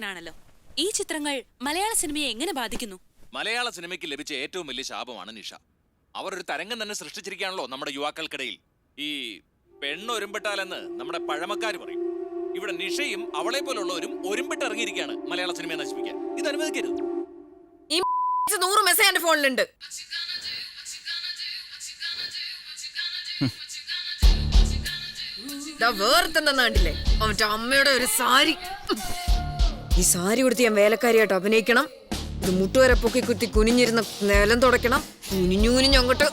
ാണല്ലോ ഈ ചിത്രങ്ങൾ മലയാള സിനിമയെ എങ്ങനെ ബാധിക്കുന്നു? മലയാള സിനിമയ്ക്ക് ലഭിച്ച ഏറ്റവും വലിയ ശാപമാണ് നിഷ. അവർ ഒരു തരംഗം തന്നെ സൃഷ്ടിച്ചിരിക്കുകയാണല്ലോ നമ്മുടെ യുവാക്കൾക്കിടയിൽ. ഈ പെണ്ണൊരുമ്പിട്ടാലെന്ന് നമ്മുടെ പഴമക്കാർ പറയും. ഇവിടെ നിഷയും അവളെ പോലുള്ളവരും ഒരുമ്പിട്ട് ഇറങ്ങിയിരിക്കുകയാണ് മലയാള സിനിമയെ നശിപ്പിക്കാൻ. ഇത് അനുവദിക്കരുത്. ഈ 100 മെസ്സേജ് എന്റെ ഫോണിലുണ്ട്. വേർത്തണ്ടില്ലേ അവന്റെ അമ്മയുടെ ഒരു സാരി. ഈ സാരി കൊടുത്ത് ഞാൻ വേലക്കാരിയായിട്ട് അഭിനയിക്കണം. ഇത് മുട്ടുവരെ പൊക്കി കുത്തി കുനിഞ്ഞിരുന്ന നിലം തുടയ്ക്കണം. കുനിഞ്ഞു അങ്ങോട്ട്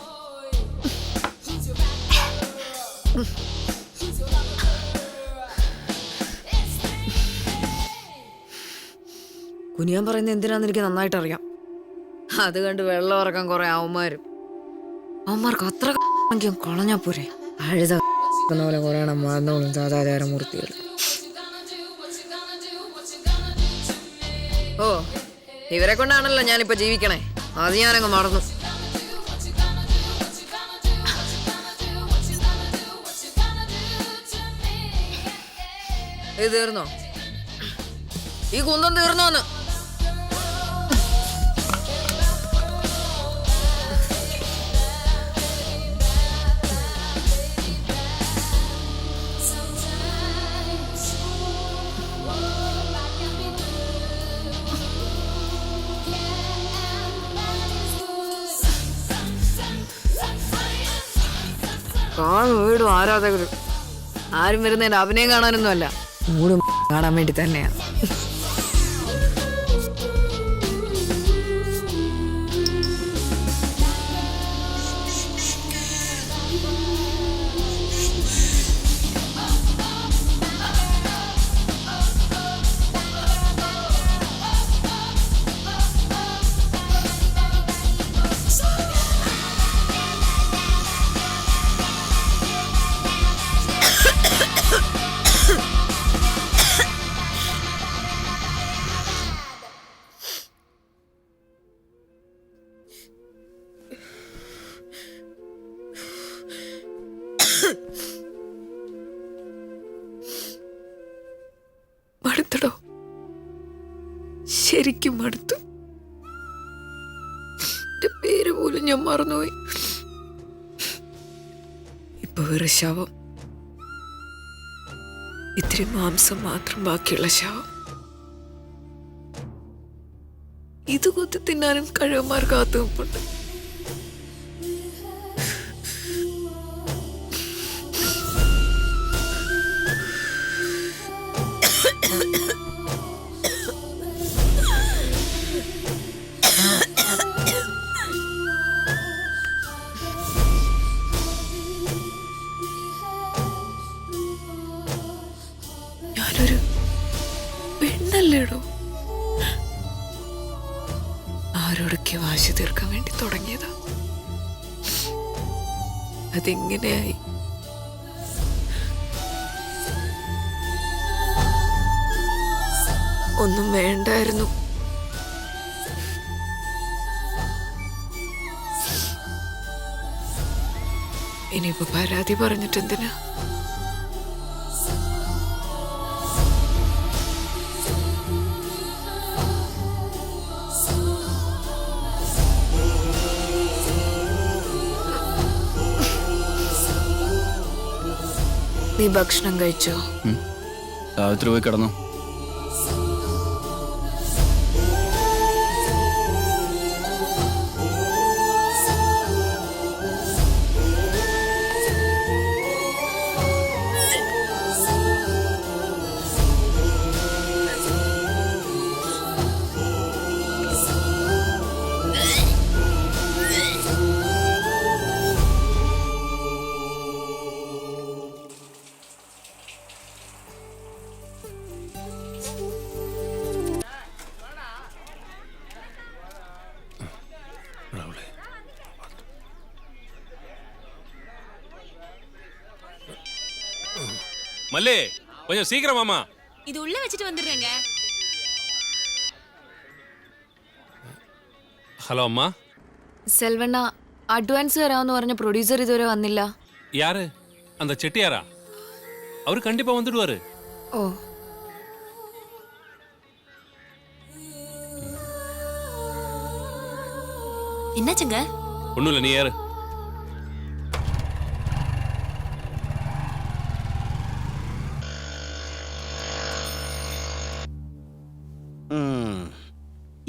കുനിയാൻ പറയുന്നത് എന്തിനാന്ന് എനിക്ക് നന്നായിട്ട് അറിയാം. അത് കണ്ട് വെള്ളം ഇറക്കാൻ കുറെ അവന്മാർക്ക് അത്ര കളഞ്ഞാ പോരെ. അഴുത പോലെ കുറെ മറന്നോളും സാധാചാരമൂർത്തികൾ. ഓ, ഇവരെ കൊണ്ടാണല്ലോ ഞാനിപ്പോ ജീവിക്കണേ. അത് ഞാനങ്ങ് മറന്നു. ഇത് തീർന്നോ? ഈ കുന്തം തീർന്നോന്ന്? വീടും ആരാധകർ ആരും വരുന്നതിന്റെ അഭിനയം കാണാനൊന്നും അല്ല, മൂടും കാണാൻ വേണ്ടി തന്നെയാണ്. മടുത്തടോ, ശരിക്കും മടുത്തു. എന്റെ പേര് പോലും ഞാൻ മറന്നുപോയി. ഇപ്പൊ വേറെ ശവം, ഇത്തിരി മാംസം മാത്രം ബാക്കിയുള്ള ശവം. ഇത് കൊത്തി തിന്നാനും കഴിവന്മാർ കാത്തു നിൽപ്പുണ്ട്. ഞാനൊരു പെണ്ണല്ലേടോ, ആരോടൊക്കെ വാശി തീർക്കാൻ വേണ്ടി തുടങ്ങിയതാ. അതെങ്ങനെയായി? ഒന്നും വേണ്ടായിരുന്നു. ഇനിയിപ്പോ പരാതി പറഞ്ഞിട്ടെന്തിനാ? നീ ഭക്ഷണം കഴിച്ചോ? രാത്രി പോയി കിടന്നു. மல்லே, கொஞ்சம் சீக்கிரம் மாமா. இது உள்ள வச்சிட்டு வந்துடுறேங்க. ஹலோ அம்மா. സെൽവണ്ണ, അഡ്വാൻസ് തരാമെന്ന് പറഞ്ഞ പ്രൊഡ്യൂസർ ഇതുവരെ വന്നില്ല. யாரு? அந்த செட்டியாரா? அவரு கண்டிப்பா வந்துடுவாரு. ഓ, என்னாச்சுங்க? ஒன்றும் இல்லை, நீ ஏறு.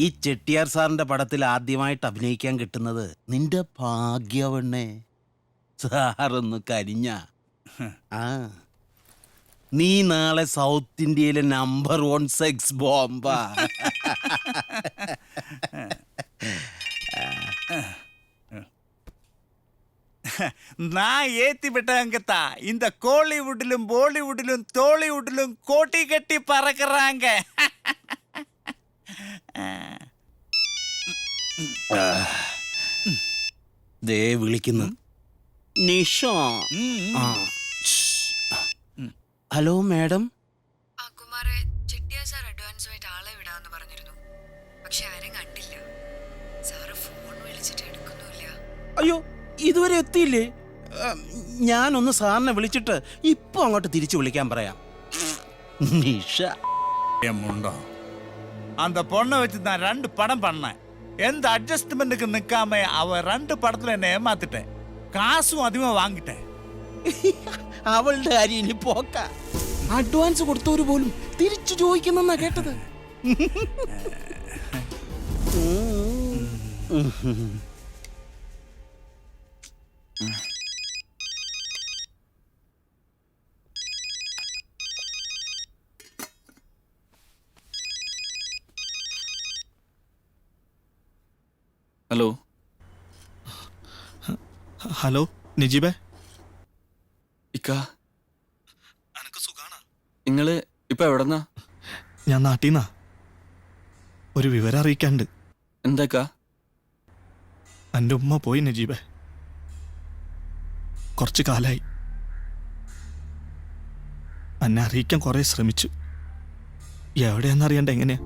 ഈ ചെട്ടിയാർ സാറിന്റെ പടത്തിൽ ആദ്യമായിട്ട് അഭിനയിക്കാൻ കിട്ടുന്നത് നിന്റെ ഭാഗ്യവണ്ണേ. സാറൊന്ന് കരിഞ്ഞ ആ നീ നാളെ സൗത്ത് ഇന്ത്യയിലെ നമ്പർ 1 സെക്സ് ബോംബാ. நான் ஏத்தி விட்டாங்கத்தா. இந்த கோலிவுட்டிலும் பாலிவுட்டிலும் டோலிவுட்டிலும் கோட்டி கட்டி பறக்குறாங்க. ദേ വിളിക്കുന്നു നിഷ. ആ. Hello madam. ആ കുമാരെ, ചെട്ടിയാർ സാർ അഡ്വാൻസുമായിട്ട് ആളെ വിടാമെന്ന് പറഞ്ഞിരുന്നു. പക്ഷെ ആരും കണ്ടില്ല. സാറ് ഫോൺ വിളിച്ചിട്ട് എടുക്കുന്നുമില്ല. അയ്യോ, ഇതുവരെ എത്തിയില്ലേ? ഞാനൊന്ന് സാറിനെ വിളിച്ചിട്ട് ഇപ്പൊ അങ്ങോട്ട് തിരിച്ചു വിളിക്കാൻ പറയാം. നിഷ என் முண்டம். அந்த பொண்ணை வச்சு நான் 2 படம் பண்ணேன். எந்த அட்ஜஸ்ட்மெண்ட்டுக்கு நிக்காம அவ 2 படத்துல என்ன ஏமாத்திட்டேன். காசும் அதிகமா വാങ്ങിട്ടേ. അവളുടെ കാര്യം ഇനി പോക്ക. അഡ്വാൻസ് കൊടുത്തവര് പോലും തിരിച്ചു ചോദിക്കുന്നെന്നാ കേട്ടത്. ഹലോ. ഹലോ നിജീബേ. ഇക്ക, നിങ്ങള് ഇപ്പൊ എവിടെന്നാ? ഞാൻ നാട്ടീന്നാ. ഒരു വിവരം അറിയിക്കാണ്ട്. എന്താക്കാ? എൻ്റെ ഉമ്മ പോയി നജീബേ. കുറച്ച് കാലായി. എന്നെ അറിയിക്കാൻ കുറെ ശ്രമിച്ചു. എവിടെയാന്നറിയണ്ട എങ്ങനെയാ.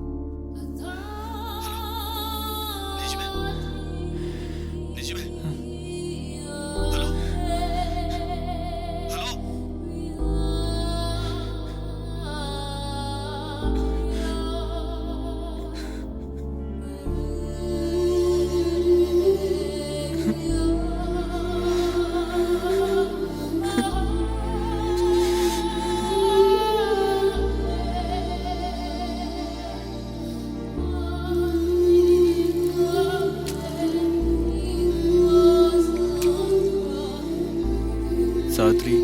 സാവിത്രി,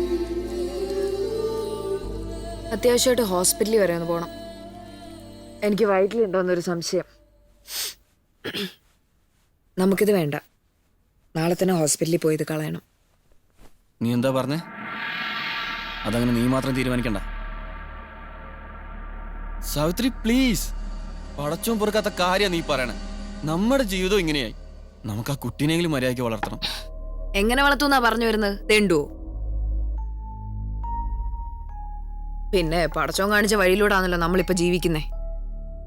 അത്യാവശ്യമായിട്ട് ഹോസ്പിറ്റലിൽ വരെ ഒന്ന് പോകണം. എനിക്ക് വയറ്റിലുണ്ടോന്നൊരു സംശയം. നമുക്കിത് വേണ്ട. നാളെ തന്നെ ഹോസ്പിറ്റലിൽ പോയി ഇത് കളയണം. നീ എന്താ പറഞ്ഞേ? അതങ്ങനെ നീ മാത്രം തീരുമാനിക്കണ്ട സാവിത്രി, പ്ലീസ്. പടച്ചോൻ പൊറുക്കാത്ത കാര്യ നീ പറയണേ. നമ്മുടെ ജീവിതം ഇങ്ങനെയായി. നമുക്ക് ആ കുട്ടീനെങ്കിലും മര്യാദയ്ക്ക് വളർത്തണം. എങ്ങനെ വളർത്തുന്നാ പറഞ്ഞു വരുന്നത്? തെണ്ടുവോ? പിന്നെ പടച്ചോൻ കാണിച്ച വഴിയിലൂടാണല്ലോ നമ്മളിപ്പോ ജീവിക്കുന്നേ.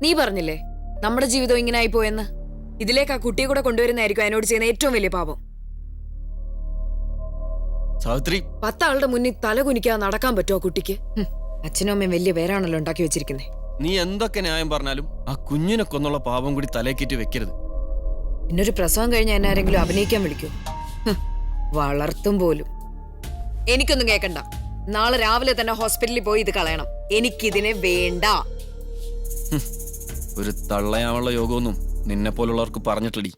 നീ പറഞ്ഞില്ലേ നമ്മുടെ ജീവിതം ഇങ്ങനെ ആയിപ്പോയെന്ന്. ഇതിലേക്ക് ആ കുട്ടിയെ കൂടെ കൊണ്ടുവരുന്നതായിരിക്കും അതിനോട് ചെയ്യുന്ന ഏറ്റവും വലിയ പാപം. സാവിത്രി, 10 ആളുടെ മുന്നിൽ തല കുനിക്കാതെ നടക്കാൻ പറ്റുമോ കുട്ടിക്ക്? അച്ഛനും അമ്മയും വലിയ പേരാണല്ലോ ഉണ്ടാക്കി വെച്ചിരിക്കുന്നേ. നീ എന്തൊക്കെ ന്യായം പറഞ്ഞാലും ആ കുഞ്ഞിനെ കൊന്നുള്ള പാപം കൂടി തലേക്കേറ്റി വെക്കരുത്. പിന്നൊരു പ്രസവം കഴിഞ്ഞാൽ എന്നെ ആരെങ്കിലും അഭിനയിക്കാൻ വിളിക്കൂ? വളർത്തും പോലും. എനിക്കൊന്നും കേൾക്കണ്ട. നാളെ രാവിലെ തന്നെ ഹോസ്പിറ്റലിൽ പോയി ഇത് കളയണം. എനിക്കിതിനെ വേണ്ട. ഒരു തള്ളയാവുള്ള യോഗമൊന്നും നിന്നെ പോലുള്ളവർക്ക് പറഞ്ഞിട്ടടി.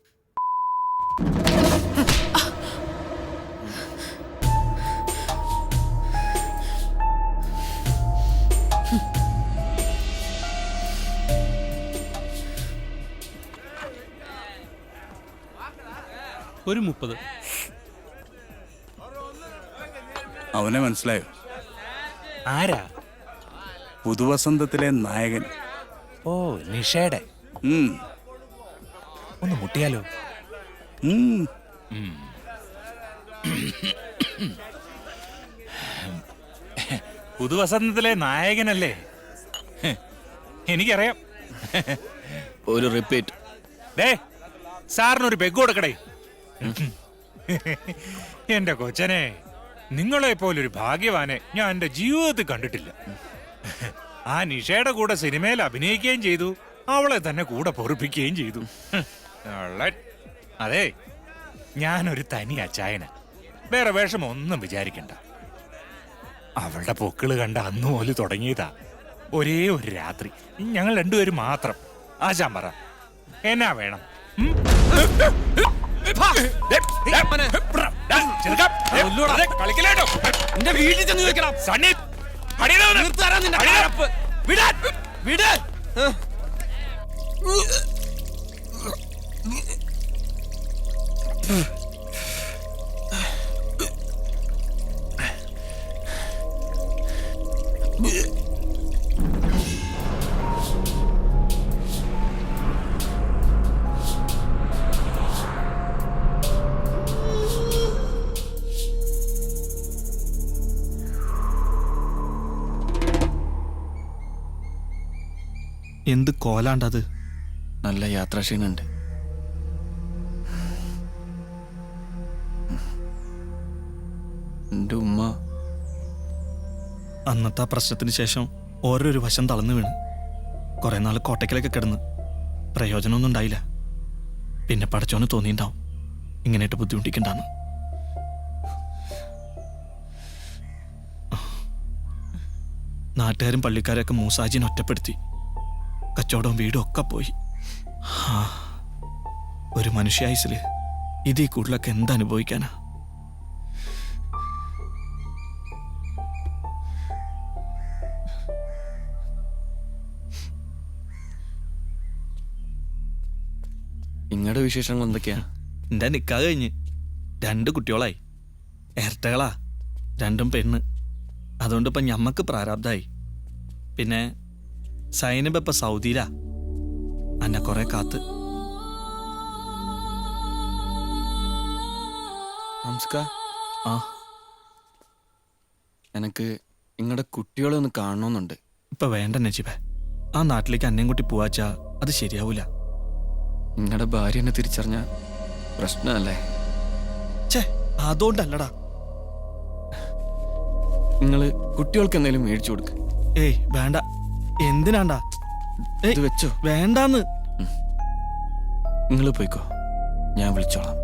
ഒരു 30. അവനെ മനസ്സിലായോ? ആരാ? പുതുവസന്തത്തിലെ നായകൻ. ഓ, നിഷയുടെ. ഒന്ന് മുട്ടിയാലോ? പുതുവസന്തത്തിലെ നായകനല്ലേ? എനിക്കറിയാം. ഒരു റിപ്പീറ്റ്. ഡേ, സാറിനൊരു പെഗ് കൊടുക്കടേ. എന്റെ കൊച്ചനെ, നിങ്ങളെ പോലൊരു ഭാഗ്യവാനെ ഞാൻ എന്റെ ജീവിതത്തിൽ കണ്ടിട്ടില്ല. ആ നിഷയുടെ കൂടെ സിനിമയിൽ അഭിനയിക്കുകയും ചെയ്തു, അവളെ തന്നെ കൂടെ പൊറുപ്പിക്കുകയും ചെയ്തു. അതെ, ഞാനൊരു തനി അച്ചായന, വേറെ വേഷം ഒന്നും വിചാരിക്കണ്ട. അവളുടെ പൊക്കിള് കണ്ട അന്ന് മുതൽ തുടങ്ങിയതാ. ഒരേ ഒരു രാത്രി ഞങ്ങൾ രണ്ടുപേരും മാത്രം. ആശാൻ പറ, എന്നാ വേണം? ഉം? എന്റെ വീട്ടിൽ ചെന്ന് ചോദിക്കണം. സണ്ണി, അടിയടാ. നിർത്താറാ നിന്റെ അടിയടാ. കഴപ്പ്. വിടാൻ. വിട്. എന്ത് കോലാണ്ടത്? നല്ല യാത്രാക്ഷീണുണ്ട്. എന്റെ ഉമ്മ അന്നത്തെ ആ പ്രശ്നത്തിന് ശേഷം ഓരോരു വശം തളർന്നു വീണ് കുറെ നാൾ കോട്ടയ്ക്കലൊക്കെ കിടന്ന് പ്രയോജനമൊന്നും ഉണ്ടായില്ല. പിന്നെ പടച്ചോന് തോന്നിയിട്ടുണ്ടാവും ഇങ്ങനെയായിട്ട് ബുദ്ധിമുട്ടിക്കണ്ടെന്ന്. നാട്ടുകാരും പള്ളിക്കാരൊക്കെ മൂസാജിനെ ഒറ്റപ്പെടുത്തി. കച്ചവടവും വീടും ഒക്കെ പോയി. ഒരു മനുഷ്യായുസില് ഇതീ കൂടുതലൊക്കെ എന്തനുഭവിക്കാനാ? നിങ്ങളുടെ വിശേഷങ്ങൾ എന്തൊക്കെയാ? എന്റെ നിക്കാഹ് കഴിഞ്ഞ് 2 കുട്ടികളായി. ഇരട്ടകളാ, 2 പെണ്ണ്. അതുകൊണ്ട് ഇപ്പൊ ഞമ്മക്ക് പ്രാരാബ്ധായി. പിന്നെ സൈനബ് ഇപ്പൊ സൗദിയിലാ. അന്നെ കുറെ കാത്ത്. നമസ്കാർ. ആ എനിക്ക് നിങ്ങളുടെ കുട്ടികളെ ഒന്ന് കാണണമെന്നുണ്ട്. ഇപ്പൊ വേണ്ട നജീബേ, ആ നാട്ടിലേക്ക് അന്നേം കൂട്ടി പോവാച്ചാ അത് ശരിയാവൂല. നിങ്ങളുടെ ഭാര്യ എന്നെ തിരിച്ചറിഞ്ഞ പ്രശ്നമല്ലേ? ഛേ, അതുകൊണ്ടല്ലടാ. നിങ്ങള് കുട്ടികൾക്ക് എന്തെങ്കിലും മേടിച്ചു കൊടുക്ക്. ഏയ് വേണ്ട. എന്തിനാണ്ടാ? ഇത് വെച്ചോ. വേണ്ടാന്ന്. നിങ്ങൾ പോയിക്കോ, ഞാൻ വിളിച്ചോളാം.